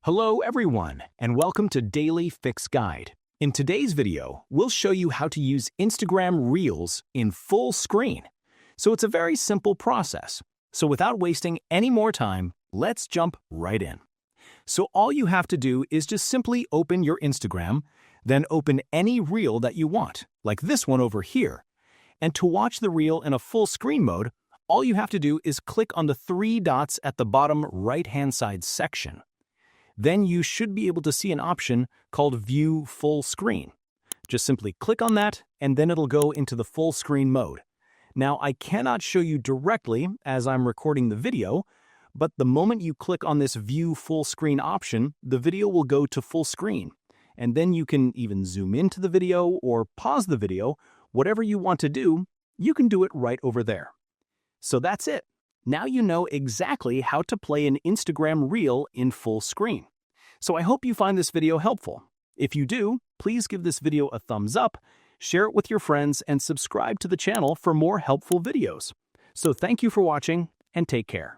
Hello everyone, and welcome to Daily Fix Guide. In today's video, we'll show you how to use Instagram Reels in full screen. So it's a very simple process. So without wasting any more time, let's jump right in. So all you have to do is just simply open your Instagram, then open any reel that you want, like this one over here. And to watch the reel in a full screen mode, all you have to do is click on the three dots at the bottom right-hand side section. Then you should be able to see an option called View Full Screen. Just simply click on that, and then it'll go into the full screen mode. Now, I cannot show you directly as I'm recording the video, but the moment you click on this View Full Screen option, the video will go to full screen. And then you can even zoom into the video or pause the video. Whatever you want to do, you can do it right over there. So that's it. Now you know exactly how to play an Instagram Reel in full screen. So I hope you find this video helpful. If you do, please give this video a thumbs up, share it with your friends, and subscribe to the channel for more helpful videos. So thank you for watching, and take care.